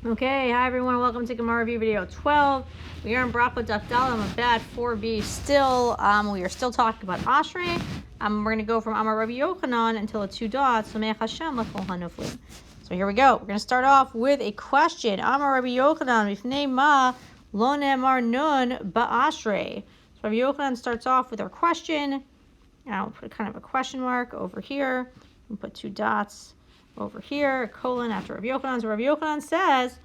Okay, hi everyone, welcome to Gemara review video 12. We are in Brachot Daf Dalet. I'm bad 4b still. We are still talking about Ashrei. We're going to go from Amar Rabbi Yochanan until the two dots. So here we go. We're going to start off with a question. Amar Rabbi Yochanan, Mifnei ma lo ne'emar nun ba'ashrei. So Rabbi Yochanan starts off with our question. I'll put kind of a question mark over here. We'll put two dots over here, a colon after Rabbi Yochanan. So Rabbi Yochanan says,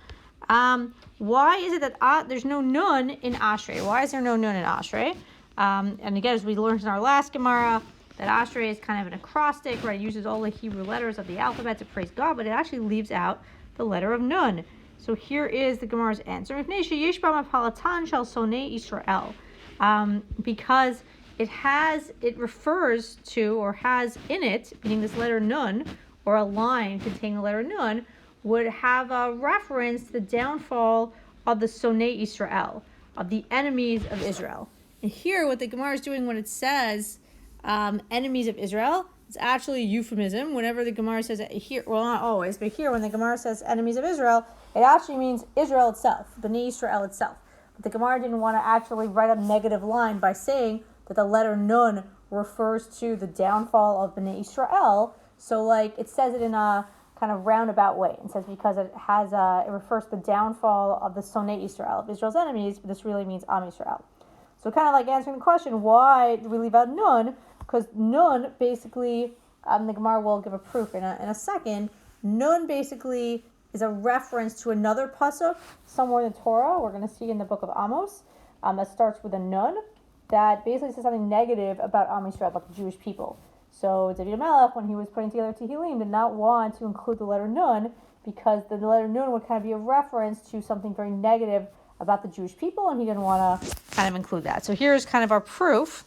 why is it that there's no nun in Ashrei? Why is there no nun in Ashrei? And again, as we learned in our last Gemara, that Ashrei is kind of an acrostic, right? It uses all the Hebrew letters of the alphabet to praise God, but it actually leaves out the letter of nun. So here is the Gemara's answer. Because it refers to, or has in it, meaning this letter nun, or a line containing the letter nun, would have a reference to the downfall of the Sonei Israel, of the enemies of Israel. And here, what the Gemara is doing when it says enemies of Israel, it's actually a euphemism. Whenever the Gemara says it here, well, not always, but here, when the Gemara says enemies of Israel, it actually means Israel itself, Bnei Israel itself. But the Gemara didn't want to actually write a negative line by saying that the letter nun refers to the downfall of Bnei Israel. So, it says it in a kind of roundabout way. It says because it refers to the downfall of the Sonei Israel, of Israel's enemies, but this really means Am Yisrael. So, kind of answering the question, why do we leave out nun? Because nun basically, the Gemara will give a proof in a second. Nun basically is a reference to another pasuk somewhere in the Torah. We're going to see in the book of Amos that starts with a nun that basically says something negative about Am Yisrael, about the Jewish people. So David HaMelech, when he was putting together Tehillim, did not want to include the letter nun because the letter nun would kind of be a reference to something very negative about the Jewish people, and he didn't want to kind of include that. So here's kind of our proof.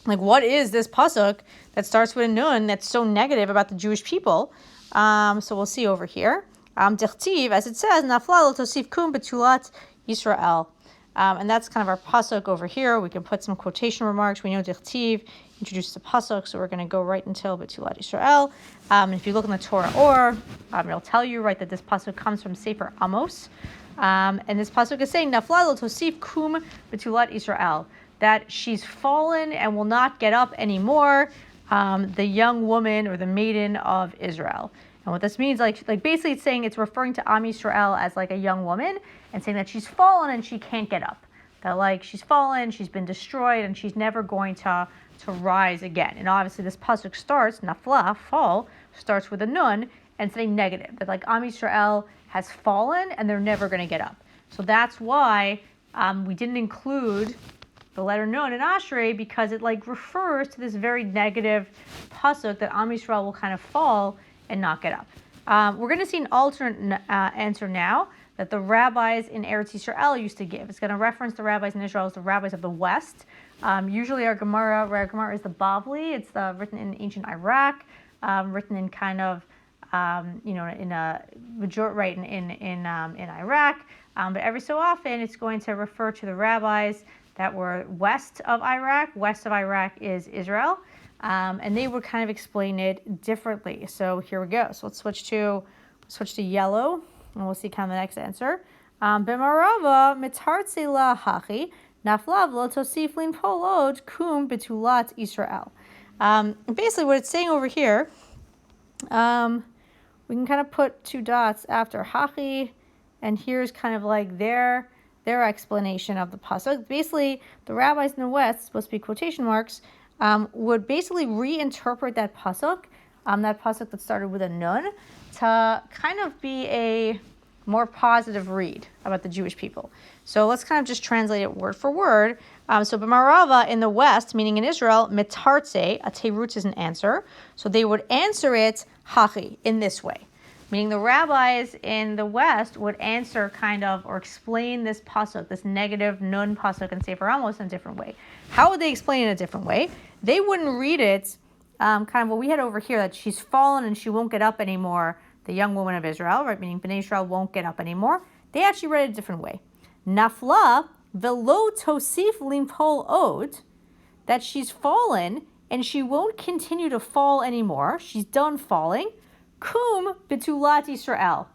What is this pasuk that starts with a nun that's so negative about the Jewish people? So we'll see over here. Dichtiv, as it says, Nafla lo tosif kum betulat Yisrael. And that's kind of our pasuk over here. We can put some quotation remarks. We know Dichtiv introduces a pasuk, so we're going to go right until Betulat Yisrael. And if you look in the Torah, it'll tell you, right, that this pasuk comes from Sefer Amos. And this pasuk is saying, Nafla lo tosif kum Betulat Yisrael, that she's fallen and will not get up anymore, the young woman or the maiden of Israel. And what this means, basically it's saying it's referring to Am Yisrael as a young woman and saying that she's fallen and she can't get up. That she's fallen, she's been destroyed, and she's never going to rise again. And obviously this pasuk starts, nafla, fall, starts with a nun and saying negative. That Am Yisrael has fallen and they're never going to get up. So that's why we didn't include the letter nun in Ashrei, because it refers to this very negative pasuk that Am Yisrael will kind of fall and not get up. We're going to see an alternate answer now that the rabbis in Eretz Yisrael used to give. It's going to reference the rabbis in Israel as the rabbis of the West. Usually our Gemara is the Bavli. It's written in ancient Iraq, written in kind of, in a majority, right, in Iraq. But every so often it's going to refer to the rabbis that were west of Iraq. West of Iraq is Israel. And they would kind of explain it differently. So here we go. So let's switch to yellow, and we'll see kind of the next answer. B'marava mitartze la hachi naflav lo tosif lin polod kum betulat Israel. Basically, what it's saying over here, we can kind of put two dots after hachi, and here's kind of their explanation of the pasuk. Basically, the rabbis in the West, supposed to be quotation marks, would basically reinterpret that pasuk that started with a nun, to kind of be a more positive read about the Jewish people. So let's kind of just translate it word for word. So b'marava, in the West, meaning in Israel, mitartze, a teirutz is an answer. So they would answer it hachi, in this way. Meaning the rabbis in the West would answer kind of, or explain this pasuk, this negative nun pasuk in Sefer Amos in a different way. How would they explain it in a different way? They wouldn't read it kind of what we had over here, that she's fallen and she won't get up anymore, the young woman of Israel, right? Meaning Bnei Israel won't get up anymore. They actually read it a different way. Nafla velo tosif limpol od, that she's fallen and she won't continue to fall anymore. She's done falling. Kum betulat Yisrael.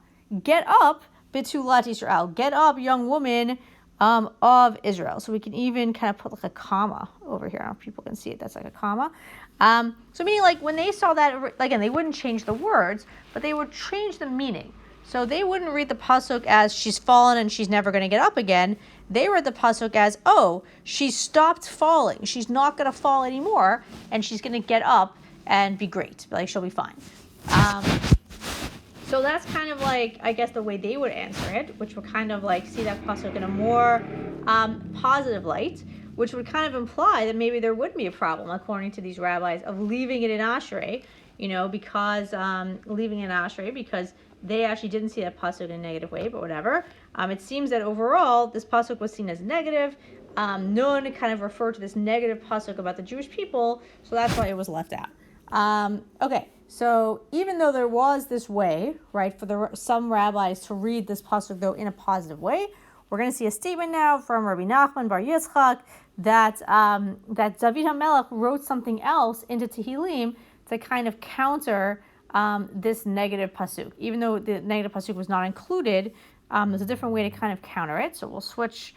Get up Bitulat Israel. Get up, young woman of Israel. So we can even kind of put like a comma over here. I don't know if people can see it. That's like a comma. So meaning like when they saw that, again, they wouldn't change the words, but they would change the meaning. So they wouldn't read the pasuk as she's fallen and she's never going to get up again. They read the pasuk as, oh, she stopped falling. She's not going to fall anymore, and she's going to get up and be great. Like she'll be fine. So that's kind of like, I guess, the way they would answer it, which would kind of like see that pasuk in a more positive light, which would kind of imply that maybe there would be a problem, according to these rabbis, of leaving it in Ashrei, because leaving it in Ashrei because they actually didn't see that pasuk in a negative way, but whatever. It seems that overall, this pasuk was seen as negative. Nun kind of referred to this negative pasuk about the Jewish people, so that's why it was left out. Okay, so even though there was this way, right, for some rabbis to read this pasuk, though, in a positive way, we're going to see a statement now from Rabbi Nachman Bar Yitzchak that David HaMelech wrote something else into Tehillim to kind of counter this negative pasuk. Even though the negative pasuk was not included, there's a different way to kind of counter it. So we'll switch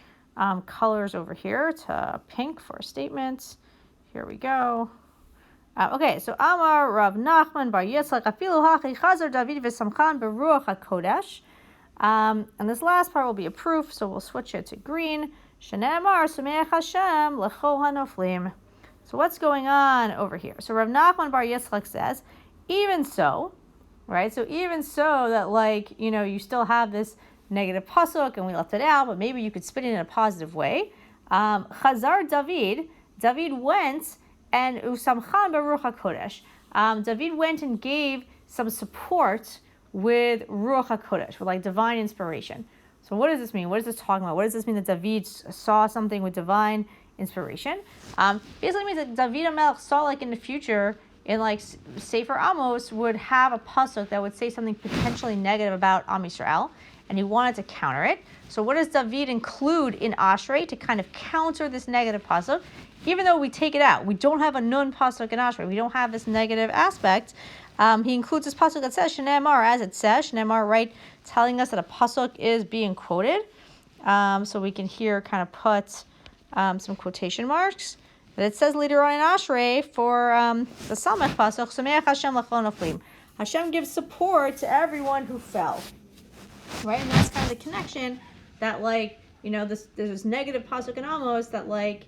colors over here to pink for a statement. Here we go. Okay, so Amar Rav Nachman Bar Yitzchak Afilu Hachi Chazar David v'Samchan Beruach HaKodesh. And this last part will be a proof, so we'll switch it to green. Shene'emar Sameach Hashem L'chol HaNoflim. So what's going on over here? So Rav Nachman Bar Yitzchak says, even so, right? So even so that like, you still have this negative pasuk and we left it out, but maybe you could spin it in a positive way. Chazar David went and Usamchan Baruch HaKodesh. David went and gave some support with Ruach HaKodesh, with like divine inspiration. So what does this mean? What is this talking about? What does this mean that David saw something with divine inspiration? Basically means that David HaMelech saw like in the future, in like Sefer Amos, would have a pasuk that would say something potentially negative about Am Yisrael, and he wanted to counter it. So what does David include in Ashrei to kind of counter this negative pasuk? Even though we take it out, we don't have a nun pasuk in Ashrei, we don't have this negative aspect, he includes this pasuk that says Shene'emar, as it says, Shene'emar, right, telling us that a pasuk is being quoted. So we can here kind of put some quotation marks. But it says later on in Ashrei for the Samech pasuk, Sameach Hashem L'chol Noflim. Hashem gives support to everyone who fell. Right, and that's kind of the connection that, like, there's this negative pasuk in Amos that, like,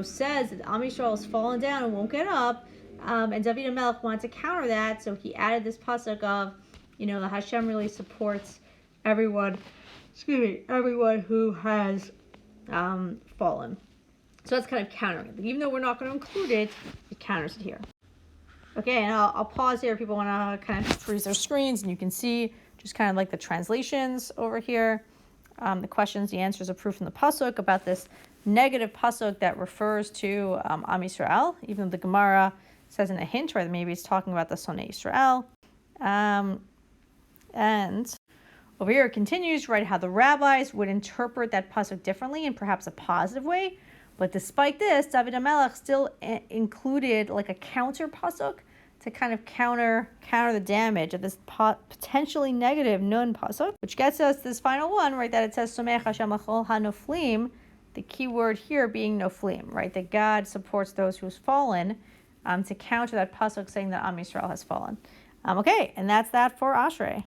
says that Am Yisrael has fallen down and won't get up, and David HaMelech wanted to counter that, so he added this pasuk of, that Hashem really supports everyone who has fallen. So that's kind of countering it. But even though we're not going to include it, it counters it here. Okay, and I'll pause here if people want to kind of freeze their screens, and you can see just kind of like the translations over here, the questions, the answers, a proof from the pasuk about this negative pasuk that refers to Am Yisrael, even though the Gemara says in a hint, right, that maybe it's talking about the Sonei Yisrael. And over here it continues, right, how the rabbis would interpret that pasuk differently in perhaps a positive way. But despite this, David HaMelech still included like a counter pasuk to kind of counter the damage of this potentially negative nun pasuk, which gets us this final one, right, that it says Somech Hashem L'chol HaNoflim, the key word here being noflim, right, that God supports those who's fallen, to counter that pasuk saying that Am Yisrael has fallen. Okay, and that's that for Ashrei.